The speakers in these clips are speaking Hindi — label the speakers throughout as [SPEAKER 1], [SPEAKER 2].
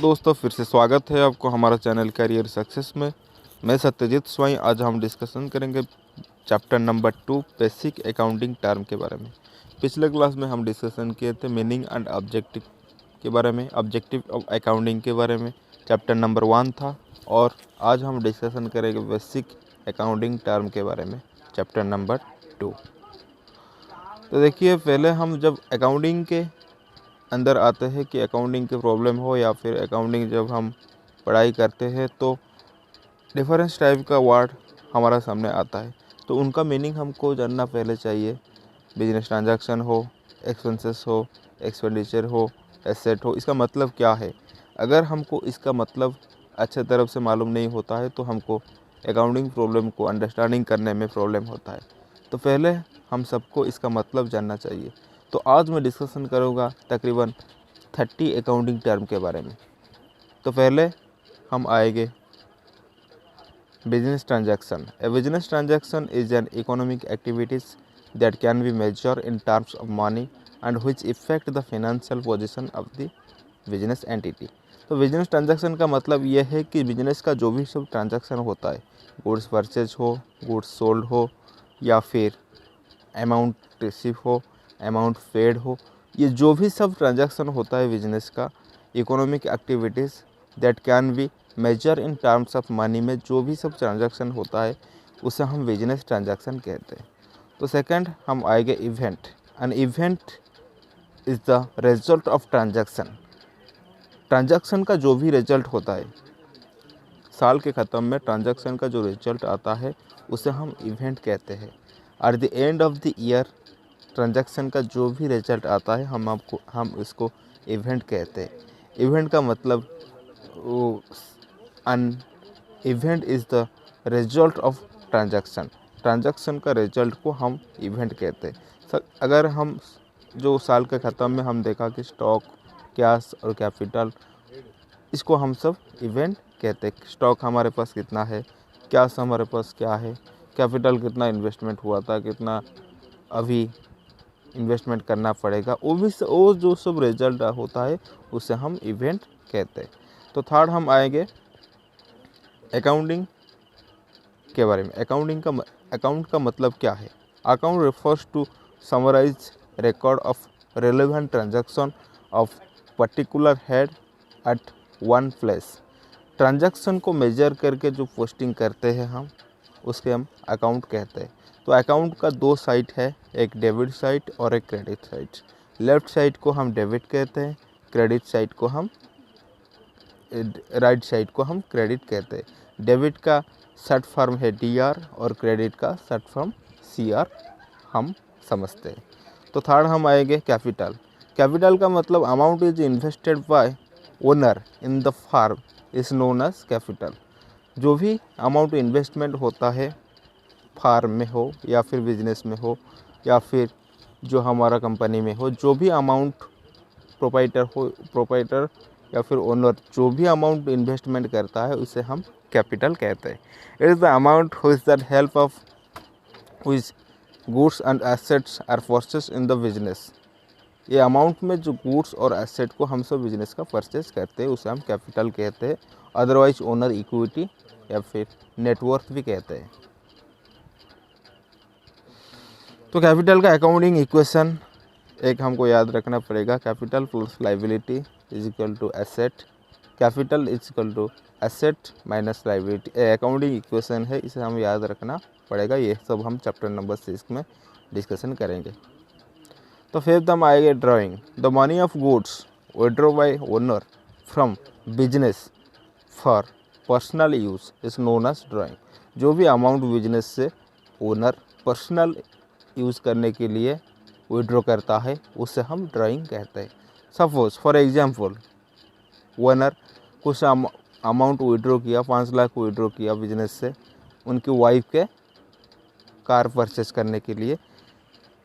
[SPEAKER 1] दोस्तों फिर से स्वागत है आपको हमारा चैनल करियर सक्सेस में। मैं सत्यजीत स्वाई। आज हम डिस्कशन करेंगे chapter number 2 basic accounting term के बारे में। पिछले क्लास में हम डिस्कशन किए थे मीनिंग एंड ऑब्जेक्टिव के बारे में, ऑब्जेक्टिव ऑफ अकाउंटिंग के बारे में। चैप्टर नंबर 1 था और आज हम डिस्कशन करेंगे बेसिक अकाउंटिंग टर्म के बारे में, चैप्टर नंबर 2। तो देखिए, पहले हम जब अकाउंटिंग के अंदर आते हैं कि अकाउंटिंग की प्रॉब्लम हो या फिर अकाउंटिंग जब हम पढ़ाई करते हैं तो डिफरेंस टाइप का वर्ड हमारा सामने आता है, तो उनका मीनिंग हमको जानना पहले चाहिए। बिजनेस ट्रांजैक्शन हो, एक्सपेंसेस हो, एक्सपेंडिचर हो, एसेट हो, इसका मतलब क्या है। अगर हमको इसका मतलब अच्छे तरफ से मालूम नहीं होता है तो हमको अकाउंटिंग प्रॉब्लम को अंडरस्टैंडिंग करने में प्रॉब्लम होता है। तो पहले हम सबको इसका मतलब जानना चाहिए। तो आज मैं डिस्कशन करूँगा तकरीबन 30 अकाउंटिंग टर्म के बारे में। तो पहले हम आएंगे business transaction. A business transaction is an economic activities that can be measure in terms of money and which effect the financial position of the business entity. तो बिजनेस ट्रांजैक्शन का मतलब यह है कि बिजनेस का जो भी सब ट्रांजैक्शन होता है, गुड्स परचेज हो, गुड्स सोल्ड हो, या फिर अमाउंट रिसीव हो, अमाउंट पेड हो, ये जो भी सब ट्रांजैक्शन होता है बिजनेस का, economic activities that can be measure in terms of money में जो भी सब ट्रांजैक्शन होता है उसे हम बिजनेस ट्रांजैक्शन कहते हैं। तो सेकंड हम आएंगे event. An event is the result of transaction. Transaction का जो भी रिजल्ट होता है, साल के ख़त्म में ट्रांजैक्शन का जो रिजल्ट आता है उसे हम इवेंट कहते हैं। At the end of the year transaction का जो भी रिजल्ट आता है हम इसको इवेंट कहते हैं। इवेंट का मतलब an event is the result of transaction. Transaction का रिजल्ट को हम इवेंट कहते हैं। अगर हम जो साल के ख़त्म में हम देखा कि स्टॉक, कैश और कैपिटल, इसको हम सब इवेंट कहते हैं। स्टॉक हमारे पास कितना है, कैश हमारे पास क्या है, कैपिटल कितना इन्वेस्टमेंट हुआ था, कितना अभी इन्वेस्टमेंट करना पड़ेगा, वो जो सब रिजल्ट होता है उसे हम इवेंट कहते हैं। तो थर्ड हम आएंगे अकाउंटिंग के बारे में। अकाउंट का मतलब क्या है। Account refers to summarise record of relevant transaction of particular head at one place. Transaction को मेजर करके जो पोस्टिंग करते हैं हम, उसके हम अकाउंट कहते हैं। तो अकाउंट का दो साइड है, एक डेबिट साइड और एक क्रेडिट साइड। लेफ्ट साइड को हम डेबिट कहते हैं, क्रेडिट साइड को हम राइट साइड को हम क्रेडिट कहते हैं। डेबिट का शॉर्ट फॉर्म है DR और क्रेडिट का शॉर्ट फॉर्म CR हम समझते हैं। तो थर्ड हम आएंगे कैपिटल। कैपिटल का मतलब amount is invested by owner in the firm is known as capital. जो भी अमाउंट इन्वेस्टमेंट होता है फार्म में हो या फिर बिजनेस में हो या फिर जो हमारा कंपनी में हो, जो भी अमाउंट प्रोपाइटर या फिर ओनर जो भी अमाउंट इन्वेस्टमेंट करता है उसे हम कैपिटल कहते हैं। It is the amount which that help of which goods and assets are purchase in the business. ये अमाउंट में जो गुड्स और एसेट को हम सब बिजनेस का परचेज करते हैं उसे हम कैपिटल कहते हैं। अदरवाइज ओनर इक्विटी या फिर नेटवर्थ भी कहते हैं। तो कैपिटल का अकाउंटिंग इक्वेशन एक हमको याद रखना पड़ेगा। Capital plus liability is equal to asset. Capital is equal to asset minus liability. Accounting equation है, इसे हम याद रखना पड़ेगा। ये सब हम चैप्टर नंबर 6 में डिस्कशन करेंगे। तो फिर हम आएंगे drawing. The money of goods withdraw by owner from business for personal use is known as drawing. जो भी अमाउंट बिजनेस से ओनर पर्सनल यूज़ करने के लिए विड्रॉ करता है उसे हम ड्राइंग कहते हैं। सपोज फॉर एग्जांपल ओनर कुछ अमाउंट विड्रॉ किया, 5 लाख विड्रॉ किया बिजनेस से उनकी वाइफ के कार परचेज करने के लिए,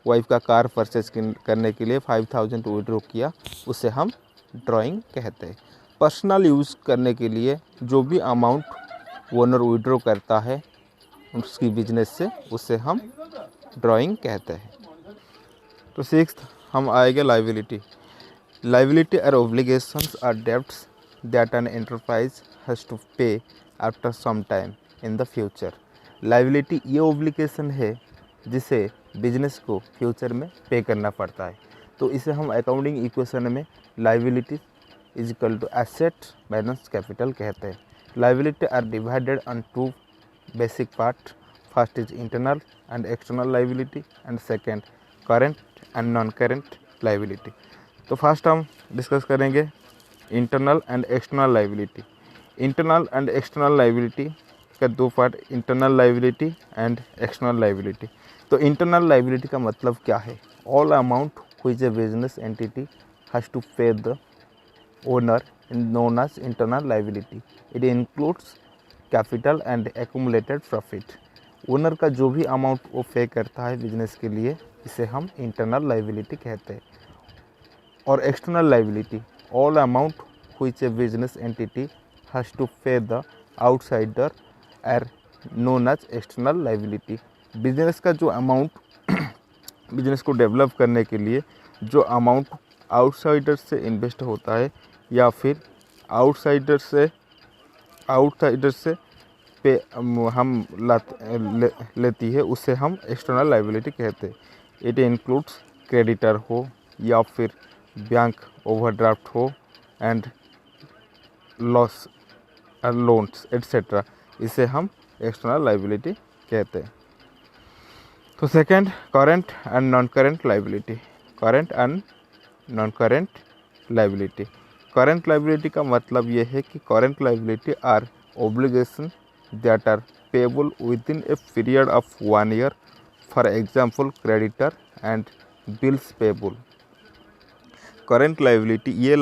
[SPEAKER 1] वाइफ का कार परचेज करने के लिए 5000 विड्रॉ किया, उसे हम ड्राइंग कहते हैं। पर्सनल यूज़ करने के लिए जो भी अमाउंट ओनर विड्रॉ करता है उसकी बिजनेस से उसे हम ड्राइंग कहते हैं। तो 6th हम आएंगे liability. Liability are obligations are debts that an enterprise has to pay after some time in the future. Liability ये obligation है जिसे बिजनेस को फ्यूचर में पे करना पड़ता है। तो इसे हम अकाउंटिंग इक्वेशन में liability is equal to asset minus capital कहते हैं। Liability are divided on to basic part. First is internal and external liability and second current and non current liability. तो फर्स्ट हम डिस्कस करेंगे internal and external liability. Internal and external liability का दो part, internal liability and external liability. तो इंटरनल लाइबिलिटी का मतलब क्या है? All amount which a business entity has to pay the owner known as internal liability. It includes capital and accumulated profit. Owner का जो भी अमाउंट वो पे करता है बिजनेस के लिए, इसे हम इंटरनल लाइबिलिटी कहते हैं। और external liability, all amount which a business entity has to pay the outsider are known as external liability. Business का जो अमाउंट बिजनेस को डेवलप करने के लिए जो अमाउंट आउटसाइडर से इन्वेस्ट होता है या फिर आउटसाइडर से पे हम लेती है, उसे हम एक्सटर्नल लाइबिलिटी कहते हैं। इट इंक्लूड्स क्रेडिटर हो या फिर बैंक ओवरड्राफ्ट हो एंड लॉस लोन्स एट्सेट्रा, इसे हम एक्सटर्नल लाइबिलिटी कहते हैं। तो second, current and non current liability. Current and non current liability. Current liability का मतलब ये है कि current liability are obligation that are payable within a period of 1 year, for example creditor and bills payable. Current liability ये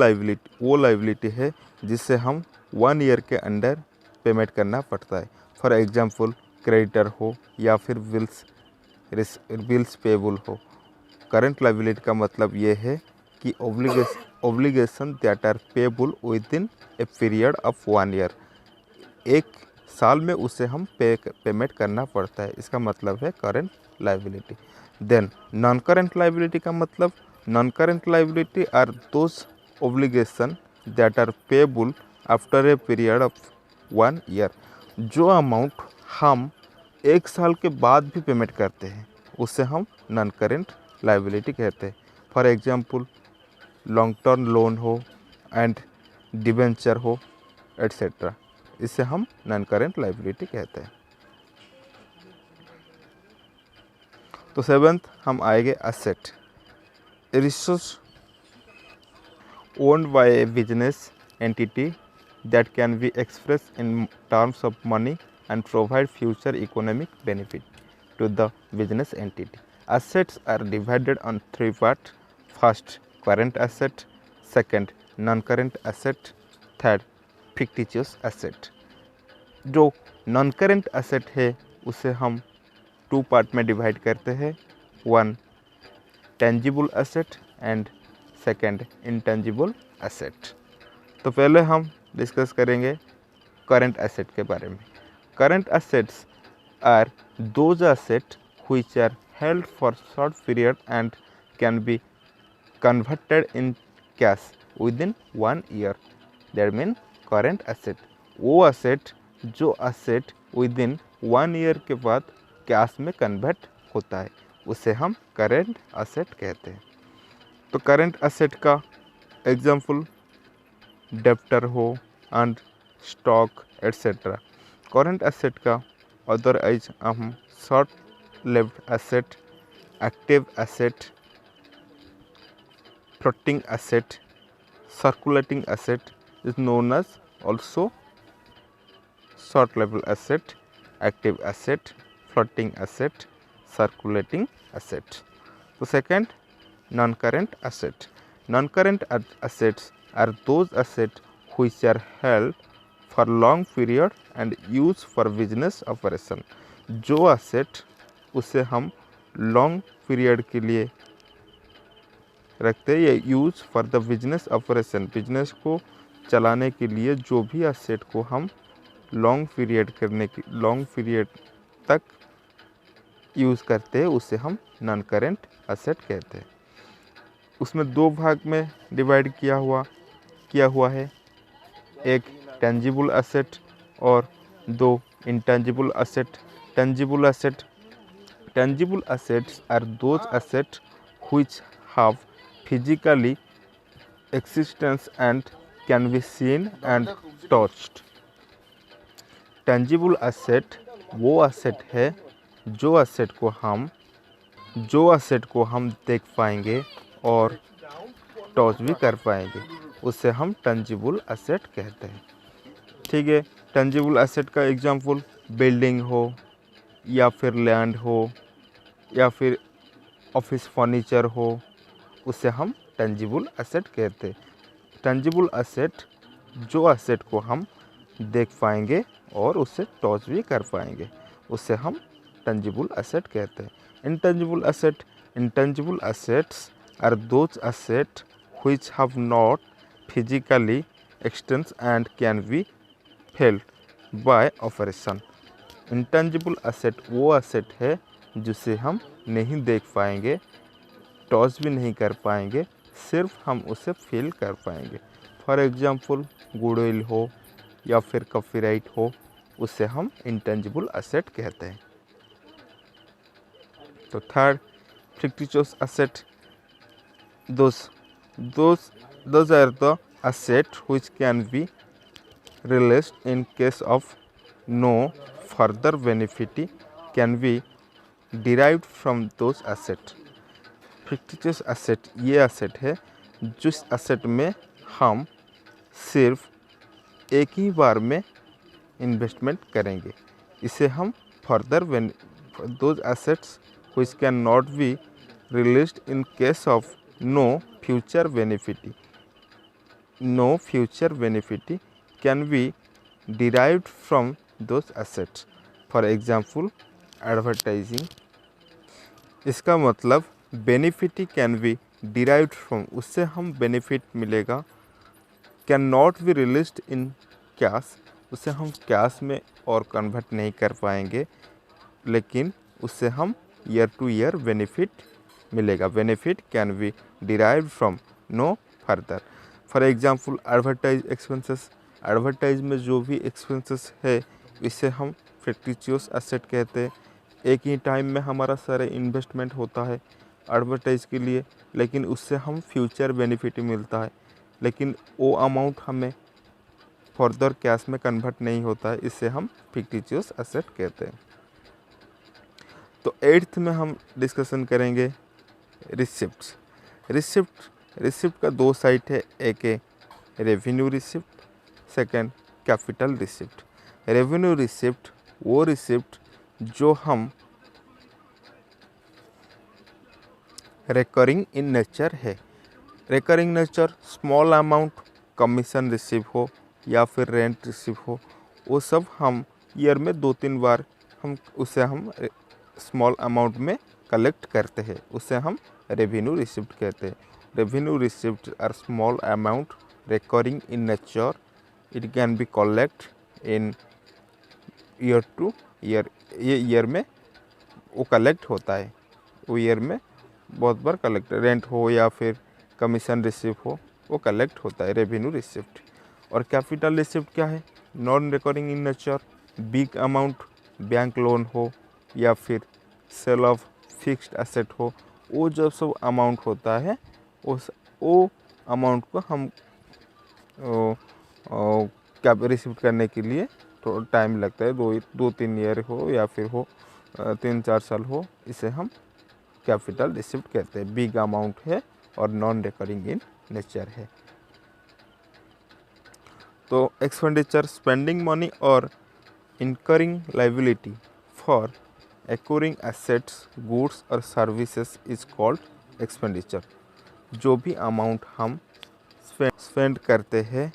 [SPEAKER 1] वो लाइबिलिटी है जिससे हम 1 ईयर के अंदर पेमेंट करना पड़ता है। फॉर एग्जांपल क्रेडिटर हो या फिर बिल्स पेबल हो। करंट लाइबिलिटी का मतलब ये है कि obligation that are payable within a period of 1 year. 1 साल में उसे हम पेमेंट करना पड़ता है, इसका मतलब है current liability. Then non current liability का मतलब, non current liability are those obligation that are payable after a period of 1 year. जो अमाउंट हम 1 साल के बाद भी पेमेंट करते हैं उसे हम नॉन करेंट लाइबिलिटी कहते हैं। For example long term loan हो एंड डिबेंचर हो एट्सेट्रा, इसे हम नॉन करेंट लाइबिलिटी कहते हैं। तो 7th हम आएंगे asset. Resource owned by a business entity that can be expressed in terms of money and provide future economic benefit to the business entity. Assets are divided on 3 parts. First, current asset. Second, non-current asset. Third, fictitious asset. जो नॉन करेंट एसेट है उसे हम 2 पार्ट में डिवाइड करते हैं। 1 tangible asset and second intangible asset. तो पहले हम डिस्कस करेंगे करंट एसेट के बारे में। Current assets are those asset which are held for short period and can be converted in cash within 1 year. That mean current asset वो एसेट जो एसेट विद इन 1 ईयर के बाद कैश में कन्वर्ट होता है, उसे हम करंट एसेट कहते हैं। तो करंट एसेट का एग्जाम्पल डेप्टर हो and stock etcetera. Current asset का अदरवाइज हम short lived asset, active asset, floating asset, circulating asset is known as also short lived asset, active asset, floating asset, circulating asset. तो second, non-current asset. Non-current assets are those assets which are held for long period and used for business operation. जो asset उसे हम long period के लिए रखते हैं या use for the business operation, business को चलाने के लिए जो भी asset को हम लॉन्ग पीरियड तक यूज़ करते हैं उसे हम नॉन करेंट एसेट कहते हैं। उसमें 2 भाग में डिवाइड किया हुआ है। एक टेंजिबल एसेट और 2 intangible asset. Tangible asset, tangible assets are those assets which have physically existence and can be seen and touched। tangible asset वो asset है जो asset को हम देख पाएंगे और टच भी कर पाएंगे, उससे हम tangible asset कहते हैं। ठीक है, tangible asset का एग्जांपल बिल्डिंग हो या फिर लैंड हो या फिर ऑफिस फर्नीचर हो, उसे हम टेंजिबल एसेट कहते हैं। टेंजिबल एसेट जो एसेट को हम देख पाएंगे और उससे टच भी कर पाएंगे, उससे हम टेंजिबल एसेट कहते हैं। Intangible assets are those asset which have not physically existence and can be failed by operation. Intangible asset वो एसेट है जिसे हम नहीं देख पाएंगे, टच भी नहीं कर पाएंगे, सिर्फ हम उसे फील कर पाएंगे। फॉर एग्जांपल गुडविल हो या फिर कॉपीराइट हो, उसे हम इंटेंजिबल एसेट कहते हैं। तो third, fictitious asset, those are the asset which can be released in case of no further benefit can be derived from those asset. Fictitious asset ये एसेट है जिस एसेट में हम सिर्फ एक ही बार में इन्वेस्टमेंट करेंगे, इसे हम further those assets which can not be released in case of no future benefit can be derived from those assets. For example advertising, इसका मतलब benefit can be derived from, उससे हम बेनिफिट मिलेगा। Can not be released in cash, उसे हम कैश में और कन्वर्ट नहीं कर पाएंगे, लेकिन उससे हम ईयर टू ईयर बेनिफिट मिलेगा। Benefit can be derived from no further. For example advertise expenses, advertise में जो भी एक्सपेंसेस है इसे हम फिक्टिशियस एसेट कहते हैं। एक ही टाइम में हमारा सारा इन्वेस्टमेंट होता है एडवर्टाइज के लिए, लेकिन उससे हम फ्यूचर बेनिफिट मिलता है, लेकिन वो अमाउंट हमें फर्दर कैश में कन्वर्ट नहीं होता है, इससे हम फिक्टिशियस एसेट कहते हैं। तो 8th में हम डिस्कशन करेंगे रिसिप्ट। रिसिप्ट का 2 साइड है, एक है revenue receipt, second capital receipt. Revenue receipt वो रिसिप्ट जो हम रिकरिंग इन नेचर है। Recurring nature small amount commission receive हो या फिर रेंट रिसीव हो, वो सब हम ईयर में 2-3 बार हम स्मॉल अमाउंट में कलेक्ट करते हैं, उसे हम रेवेन्यू रिसिप्ट कहते हैं। Revenue receipt are small amount recurring in nature, it can be collect in year to year. ये ईयर में वो कलेक्ट होता है, वो ईयर में बहुत बार कलेक्ट, रेंट हो या फिर कमीशन रिसीव हो, वो कलेक्ट होता है रेवेन्यू रिसिप्ट। और कैपिटल रिसिप्ट क्या है? Non recurring in nature, big amount bank loan हो या फिर सेल ऑफ फिक्स्ड एसेट हो, वो जो सब अमाउंट होता है वो अमाउंट को हम क्या रिसिप्ट करने के लिए थोड़ा टाइम लगता है, 2-3 ईयर हो या फिर हो 3-4 साल हो, इसे हम कैपिटल रिसिप्ट कहते हैं। बिग अमाउंट है और नॉन रिकरिंग इन नेचर है। तो एक्सपेंडिचर, स्पेंडिंग मनी और incurring liability for acquiring assets, goods और सर्विसेज इज कॉल्ड एक्सपेंडिचर। जो भी अमाउंट हम स्पेंड करते हैं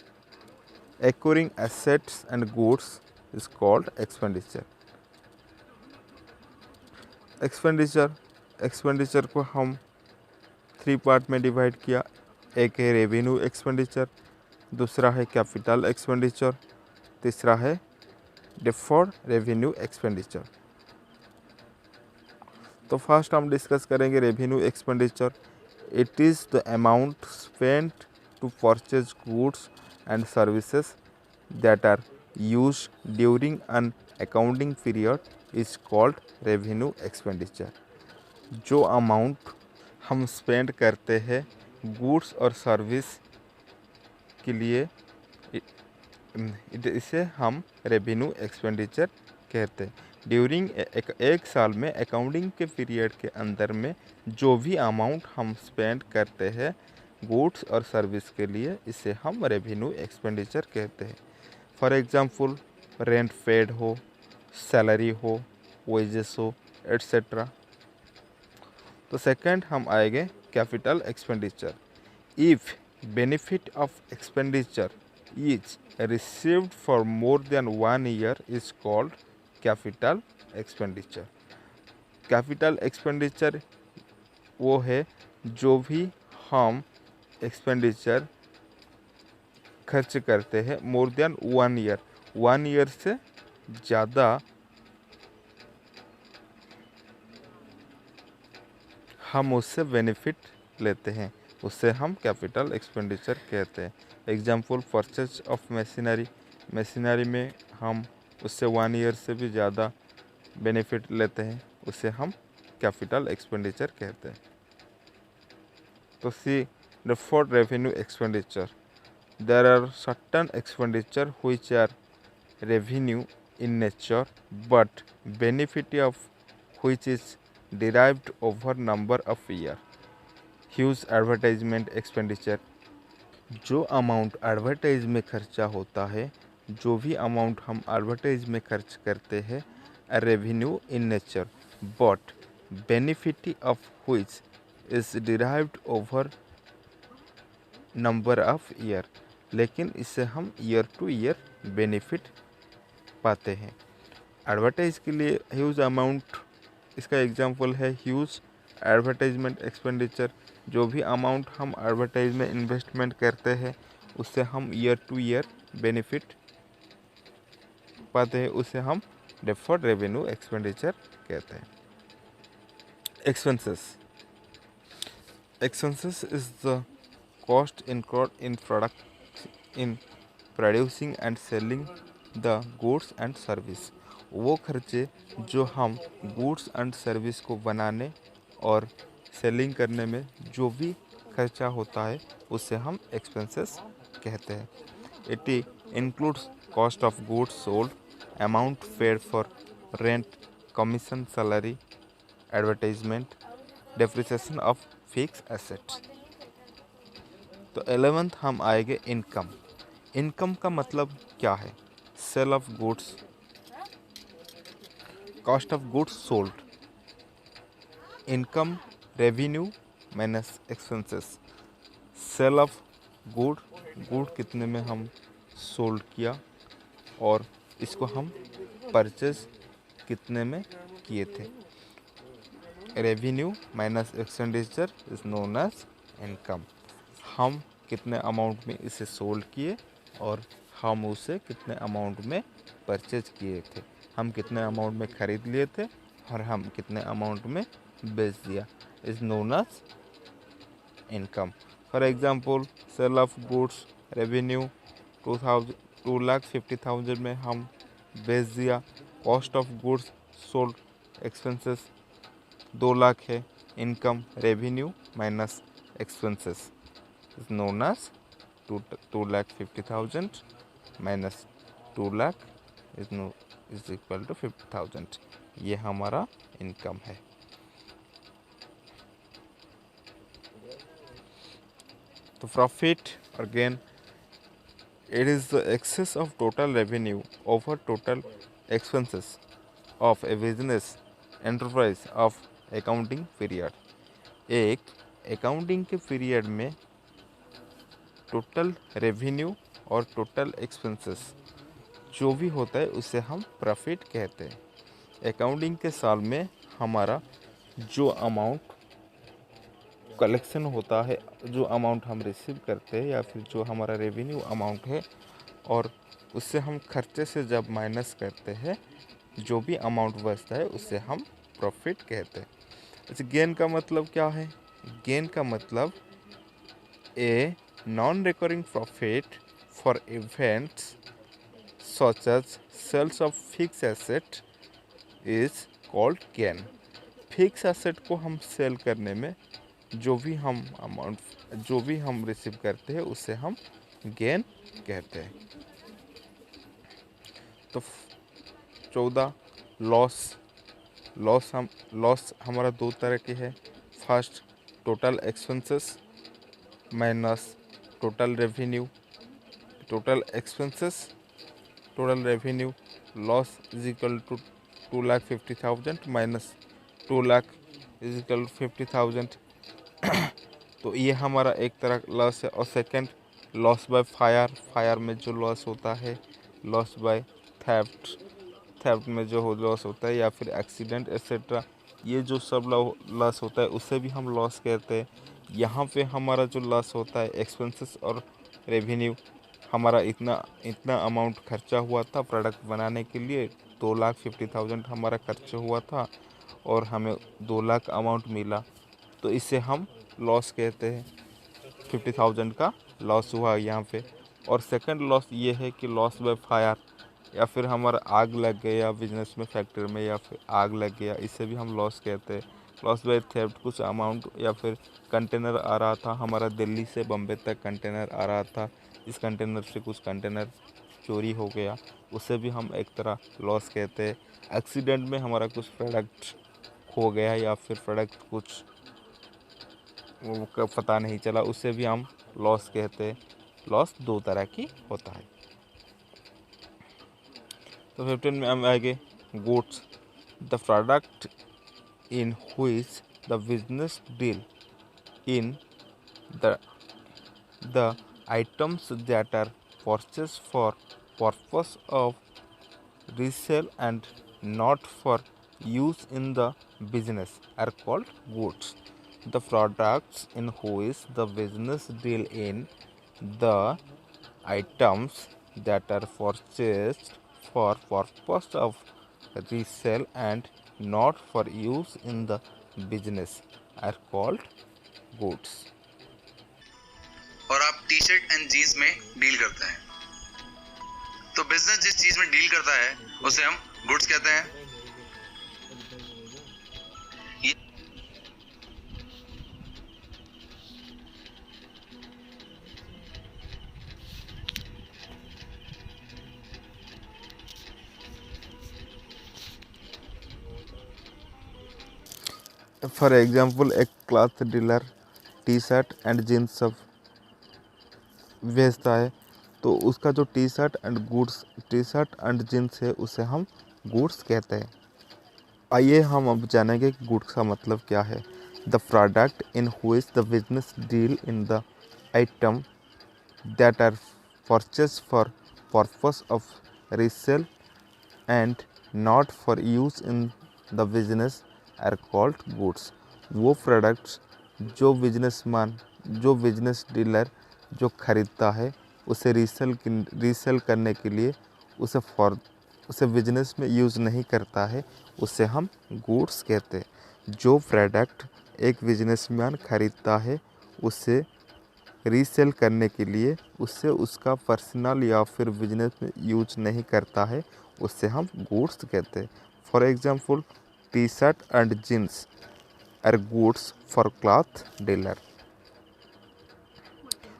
[SPEAKER 1] acquiring assets and goods is called expenditure. Expenditure को हम 3 पार्ट में डिवाइड किया। एक है रेवेन्यू एक्सपेंडिचर, दूसरा है कैपिटल एक्सपेंडिचर, तीसरा है डिफर्ड रेवेन्यू एक्सपेंडिचर। तो फर्स्ट हम डिस्कस करेंगे revenue expenditure. It is the amount spent to purchase goods and services that are used during an accounting period is called revenue expenditure. जो अमाउंट हम स्पेंड करते हैं गुड्स और सर्विस के लिए इसे हम रेवेन्यू एक्सपेंडिचर कहते हैं। ड्यूरिंग एक साल में अकाउंटिंग के पीरियड के अंदर में जो भी अमाउंट हम स्पेंड करते हैं गुड्स और सर्विस के लिए इसे हम रेवेन्यू एक्सपेंडिचर कहते हैं। फॉर एग्जांपल रेंट पेड हो, सैलरी हो, वेजेस हो, एट्सेट्रा। तो सेकंड हम आएंगे capital expenditure. If benefit of expenditure is received for more than 1 year is called capital expenditure. Capital expenditure वो है जो भी हम एक्सपेंडिचर खर्च करते हैं मोर देन 1 ईयर, 1 ईयर से ज़्यादा हम उससे बेनिफिट लेते हैं, उससे हम कैपिटल एक्सपेंडिचर कहते हैं। Example purchase of machinery, machinery में हम उससे 1 ईयर से भी ज़्यादा बेनिफिट लेते हैं, उसे हम कैपिटल एक्सपेंडिचर कहते हैं। तो सी deferred revenue expenditure. There are certain expenditure which are revenue in nature but benefit of which is derived over number of year. Huge advertisement expenditure. जो अमाउंट एडवर्टाइज में खर्चा होता है, जो भी अमाउंट हम एडवर्टाइज में खर्च करते हैं revenue in nature but benefit of which is derived over number of year, लेकिन इससे हम ईयर टू ईयर बेनिफिट पाते हैं। एडवर्टाइज के लिए ह्यूज अमाउंट, इसका एग्जांपल है ह्यूज एडवर्टाइजमेंट एक्सपेंडिचर। जो भी अमाउंट हम एडवर्टाइज में इन्वेस्टमेंट करते हैं उससे हम ईयर टू ईयर बेनिफिट पाते हैं, उसे हम डेफर्ड रेवेन्यू एक्सपेंडिचर कहते हैं। Expenses. Expenses is the cost incurred in producing and selling the goods and service। वो खर्चे जो हम goods and service को बनाने और सेलिंग करने में जो भी खर्चा होता है उससे हम एक्सपेंसेस कहते हैं। It includes cost of goods sold, amount paid for rent, commission, salary, advertisement, depreciation of fix assets. तो 11th हम आएंगे इनकम। इनकम का मतलब क्या है? Sale of goods, cost of goods sold. Income revenue minus expenses. Sale of good, good कितने में हम सोल्ड किया और इसको हम परचेज कितने में किए थे। Revenue minus expenditure is known as income. हम कितने अमाउंट में इसे सोल्ड किए और हम उसे कितने अमाउंट में परचेज किए थे, हम कितने अमाउंट में ख़रीद लिए थे और हम कितने अमाउंट में बेच दिया, is known as income. For example sale of goods revenue 2,50,000 में हम बेच दिया। Cost of goods sold expenses 2 lakh है। Income revenue minus expenses is known as 2,50,000 minus 2 lakh is equal to 50,000। ये हमारा इनकम है। तो प्रॉफिट और gain, it is the excess of total revenue over total expenses of a business enterprise of accounting period. एक अकाउंटिंग के पीरियड में टोटल रेवेन्यू और टोटल एक्सपेंसेस जो भी होता है उसे हम प्रॉफिट कहते हैं। अकाउंटिंग के साल में हमारा जो अमाउंट कलेक्शन होता है, जो अमाउंट हम रिसीव करते हैं या फिर जो हमारा रेवेन्यू अमाउंट है और उससे हम खर्चे से जब माइनस करते हैं जो भी अमाउंट बचता है उससे हम प्रॉफिट कहते हैं। इस गेन का मतलब क्या है? गेन का मतलब a non recurring profit for events such as sales of fixed asset is called gain। Fix asset को हम सेल करने में जो भी हम अमाउंट जो भी हम रिसीव करते हैं उसे हम गेन कहते हैं। तो 14 लॉस। लॉस हमारा दो तरह के है। First total expenses minus total revenue. Total expenses total revenue loss is equal to 2,50,000 minus 2,00,000 is equal to 50,000। तो ये हमारा एक तरह लॉस है। और second loss by fire. Fire में जो लॉस होता है, लॉस बाय थेफ्ट में जो लॉस होता है, या फिर एक्सीडेंट एक्सेट्रा, ये जो सब लॉस होता है उसे भी हम लॉस कहते हैं। यहाँ पे हमारा जो लॉस होता है एक्सपेंसेस और रेवेन्यू, हमारा इतना अमाउंट खर्चा हुआ था प्रोडक्ट बनाने के लिए, 2,50,000 हमारा खर्च हुआ था और हमें 2,00,000 अमाउंट मिला, तो इसे हम लॉस कहते हैं। 50,000 का लॉस हुआ यहाँ पे। और सेकंड लॉस ये है कि लॉस बाय फायर, या फिर हमारा आग लग गया बिजनेस में, फैक्ट्री में, या फिर आग लग गया, इसे भी हम लॉस कहते हैं। लॉस बाय थेफ्ट, कुछ अमाउंट या फिर कंटेनर आ रहा था हमारा, दिल्ली से बम्बे तक कंटेनर आ रहा था, इस कंटेनर से कुछ कंटेनर चोरी हो गया, उसे भी हम एक तरह लॉस कहते हैं। एक्सीडेंट में हमारा कुछ प्रोडक्ट खो गया या फिर प्रोडक्ट कुछ पता नहीं चला, उसे भी हम लॉस कहते हैं। लॉस दो तरह की होता है। तो 15 में हम आगे goods, the product in which the business deal in the items that are purchase for purpose of resale and not for use in the business are called goods. The products in which the business deal in the items that are purchased for purpose of resale and not for use in the business are called goods.
[SPEAKER 2] और आप टी शर्ट एंड जीन्स में डील करते हैं, तो बिजनेस जिस चीज में डील करता है उसे हम गुड्स कहते हैं।
[SPEAKER 1] फॉर एग्जाम्पल एक cloth dealer T shirt and jeans सब बेचता है, तो उसका जो टी शर्ट एंड जीन्स है उसे हम गुड्स कहते हैं। आइए हम अब जानेंगे कि गुड्स का मतलब क्या है। The product in which the business deal in the item that are purchase for purpose of resale and not for use in the business are called goods. वो प्रोडक्ट्स जो बिजनेस डीलर जो खरीदता है उसे रीसेल करने के लिए उसे बिजनेस में यूज़ नहीं करता है, उसे हम गुड्स कहते हैं। जो प्रोडक्ट एक बिजनेसमैन खरीदता है उसे रीसेल करने के लिए उससे उसका पर्सनल या फिर बिजनेस में यूज नहीं करता है, उससे हम गुड्स कहते हैं। For example T shirt and jeans are goods for cloth dealer.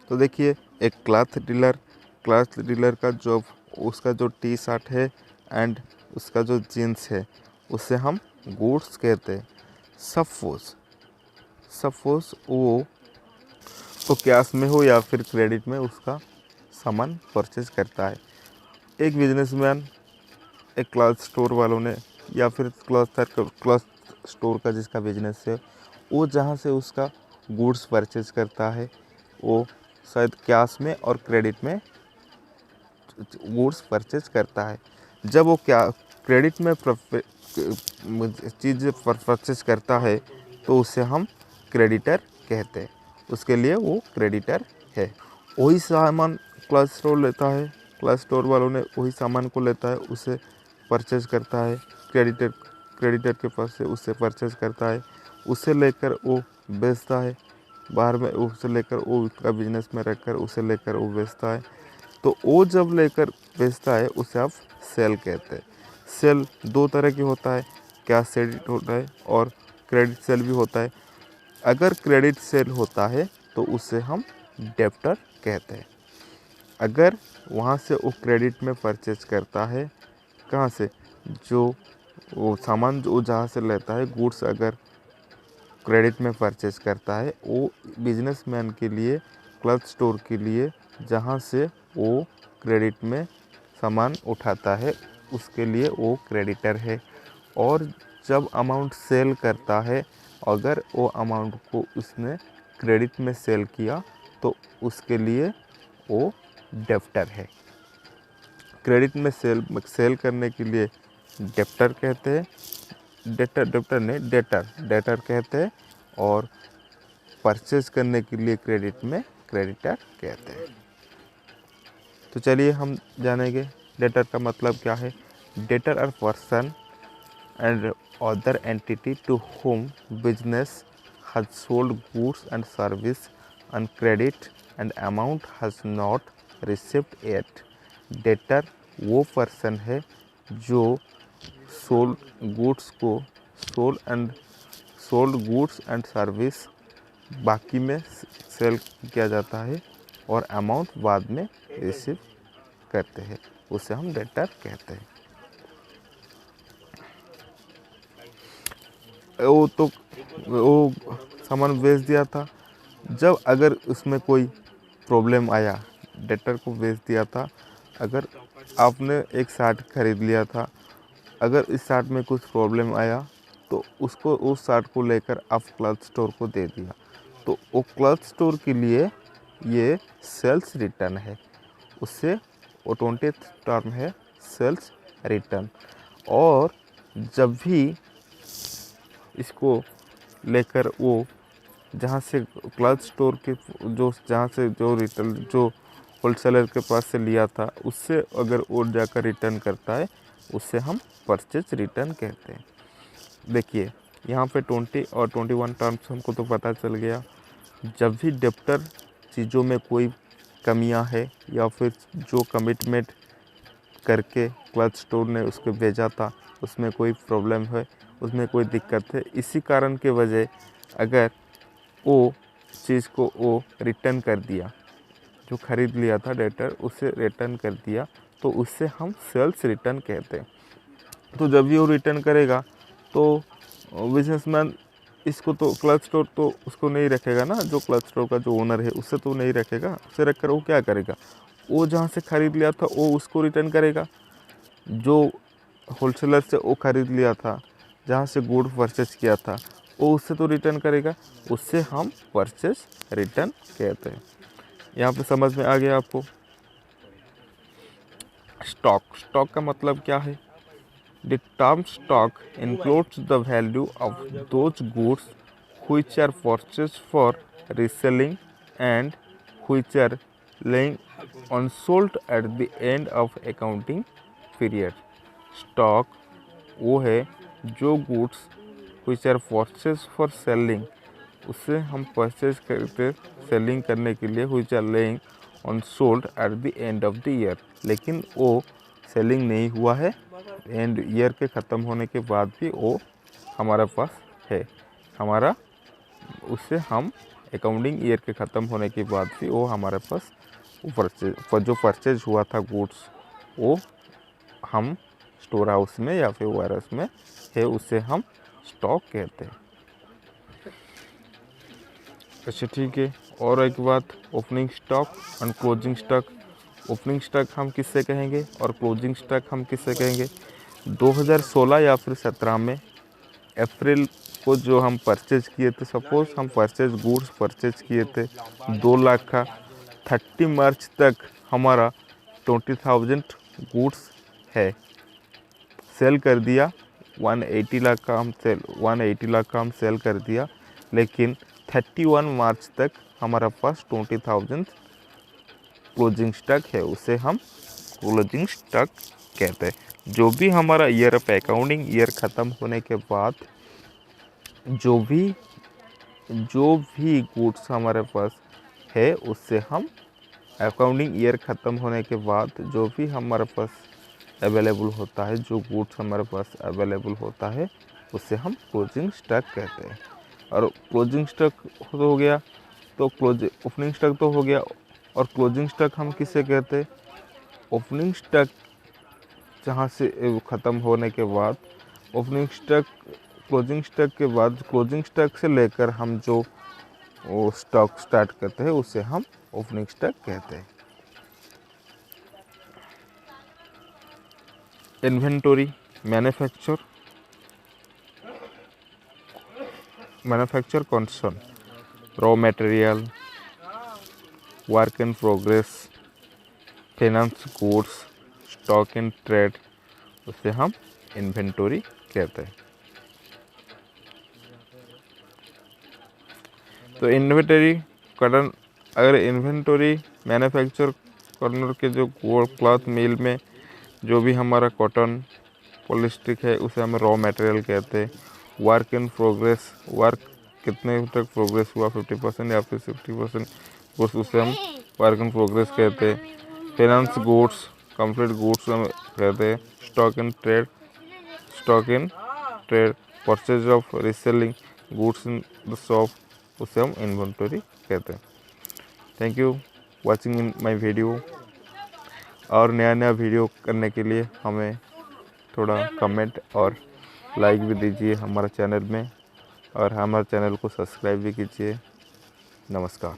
[SPEAKER 1] तो देखिए एक क्लॉथ डीलर का जो उसका जो टी शर्ट है एंड उसका जो जीन्स है उसे हम गुड्स कहते हैं। सपोज वो तो कैश में हो या फिर क्रेडिट में उसका सामान परचेज करता है। एक बिजनेसमैन एक क्लॉथ स्टोर वालों ने या फिर क्लॉथ स्टोर का जिसका बिजनेस है, वो जहाँ से उसका गुड्स परचेज करता है वो शायद कैश में और क्रेडिट में गुड्स परचेज करता है। जब वो क्रेडिट में चीज़ परचेज करता है तो उसे हम क्रेडिटर कहते हैं, उसके लिए वो क्रेडिटर है। वही सामान क्लॉथ स्टोर लेता है, क्लॉथ स्टोर वालों ने वही सामान को लेता है, उसे परचेज करता है, क्रेडिटर के पास से उसे परचेज करता है, उसे लेकर वो बेचता है बाहर में, उसे लेकर वो उसका बिजनेस में रखकर उसे लेकर वो बेचता है। तो वो जब लेकर बेचता है उसे आप सेल कहते हैं। सेल दो तरह की होता है, कैश क्रेडिट होता है और क्रेडिट सेल भी होता है। अगर क्रेडिट सेल होता है तो उसे हम डेप्टर कहते हैं। अगर वहाँ से वो क्रेडिट में परचेज करता है, कहाँ से, जो वो सामान जो जहाँ से लेता है, गुड्स अगर क्रेडिट में परचेज करता है, वो बिजनेसमैन के लिए, क्लॉथ स्टोर के लिए जहाँ से वो क्रेडिट में सामान उठाता है उसके लिए वो क्रेडिटर है। और जब अमाउंट सेल करता है, अगर वो अमाउंट को उसने क्रेडिट में सेल किया तो उसके लिए वो डेप्टर है। क्रेडिट में सेल करने के लिए डेप्टर कहते हैं, डेटर कहते हैं, और परचेज करने के लिए क्रेडिट में क्रेडिटर कहते हैं। तो चलिए हम जानेंगे डेटर का मतलब क्या है। Debtor are person and other entity to whom business has sold goods and service on credit and amount has not received yet. Debtor वो पर्सन है जो सोल्ड गुड्स एंड सर्विस बाकी में सेल किया जाता है और अमाउंट बाद में रिसीव करते हैं, उसे हम डेटर कहते हैं। वो सामान बेच दिया था, जब अगर उसमें कोई प्रॉब्लम आया, डेटर को बेच दिया था, अगर आपने एक शर्ट खरीद लिया था, अगर इस शर्ट में कुछ प्रॉब्लम आया तो उसको उस शर्ट को लेकर आप क्लॉथ स्टोर को दे दिया, तो वो क्लॉथ स्टोर के लिए ये सेल्स रिटर्न है, उससे वो 20th टर्म है सेल्स रिटर्न। और जब भी इसको लेकर वो जहाँ से क्लॉथ स्टोर के जो होलसेलर के पास से लिया था उससे अगर वो जाकर रिटर्न करता है, उससे हम परचेज रिटर्न कहते हैं। देखिए यहाँ पे 20 और 21 टर्म्स हमको तो पता चल गया। जब भी डेप्टर चीज़ों में कोई कमियां है या फिर जो कमिटमेंट करके क्लॉथ स्टोर ने उसको भेजा था उसमें कोई प्रॉब्लम है, उसमें कोई दिक्कत है, इसी कारण के वजह अगर वो चीज़ को वो रिटर्न कर दिया, जो ख़रीद लिया था डेटर उसे रिटर्न कर दिया, तो उससे हम सेल्स रिटर्न कहते हैं। तो जब भी वो रिटर्न करेगा तो बिजनेसमैन इसको तो क्लॉथ स्टोर तो उसको नहीं रखेगा ना, जो क्लॉथ स्टोर का जो ओनर है उससे तो नहीं रखेगा, उसे रख कर वो क्या करेगा, वो जहाँ से ख़रीद लिया था वो उसको रिटर्न करेगा। जो होलसेलर से वो ख़रीद लिया था, जहाँ से गुड परचेज किया था, वो उससे तो रिटर्न करेगा, उससे हम परचेज रिटर्न कहते हैं। यहाँ पे समझ में आ गया आपको। स्टॉक का मतलब क्या है। The term stock includes the value of those goods which are purchased for reselling and which are lying unsold at the end of accounting period. Stock वो है जो goods which are purchased for selling, उससे हम परचेज करते सेलिंग करने के लिए which are laying unsold at the end of the year, लेकिन वो सेलिंग नहीं हुआ है, एंड ईयर के ख़त्म होने के बाद भी वो हमारे पास है, हमारा उससे हम अकाउंटिंग ईयर के ख़त्म होने के बाद भी वो हमारे पास जो परचेज हुआ था गुड्स, वो हम स्टोर हाउस में या फिर वेयरहाउस में है, उससे हम स्टॉक कहते हैं। अच्छा ठीक है, और एक बात, ओपनिंग स्टॉक और क्लोजिंग स्टॉक। ओपनिंग स्टॉक हम किससे कहेंगे और क्लोजिंग स्टॉक हम किससे कहेंगे। 2016 या फिर 17 में अप्रैल को जो हम परचेज किए थे, सपोज़ हम गुड्स परचेज किए थे 2 लाख का, 30 मार्च तक हमारा 20,000 गुड्स है, सेल कर दिया, 180 लाख का हम सेल कर दिया, लेकिन 31 मार्च तक हमारा पास 20,000 क्लोजिंग स्टॉक है, उसे हम क्लोजिंग स्टॉक कहते हैं। जो भी हमारा ईयर ऑफ अकाउंटिंग ईयर ख़त्म होने के बाद जो भी गुड्स हमारे पास है, उससे हम अकाउंटिंग ईयर ख़त्म होने के बाद जो भी हमारे पास अवेलेबल होता है, जो गुड्स हमारे पास अवेलेबल होता है, उससे हम क्लोजिंग स्टॉक कहते हैं। और क्लोजिंग स्टॉक हो गया तो ओपनिंग स्टॉक तो हो गया, और क्लोजिंग स्टॉक हम किसे कहते हैं? ओपनिंग स्टॉक जहाँ से ख़त्म होने के बाद ओपनिंग स्टॉक, क्लोजिंग स्टॉक के बाद क्लोजिंग स्टॉक से लेकर हम जो वो स्टॉक स्टार्ट करते हैं उसे हम ओपनिंग स्टॉक कहते हैं। Inventory, manufacture concern, raw material, work in progress, finance goods, stock in trade, उसे हम इन्वेंटरी कहते हैं। तो इन्वेंटरी कॉटन, अगर इन्वेंटरी मैन्युफैक्चर कॉर्नर के जो क्लॉथ मिल में जो भी हमारा कॉटन पॉलिस्टिक है उसे हम रॉ मटेरियल कहते हैं। वर्क इन प्रोग्रेस, वर्क कितने तक प्रोग्रेस हुआ, 50% या फिर 60% गुड्स, उसे हम वर्क इन प्रोग्रेस कहते हैं। फाइनेंस गुड्स, कंप्लीट गुड्स हम कहते हैं। Stock in trade, purchase of reselling goods in the shop, उसे हम इन्वेंटरी कहते हैं। Thank you watching in my video. और नया वीडियो करने के लिए हमें थोड़ा कमेंट और लाइक भी दीजिए हमारे चैनल में, और हमारे चैनल को सब्सक्राइब भी कीजिए। नमस्कार।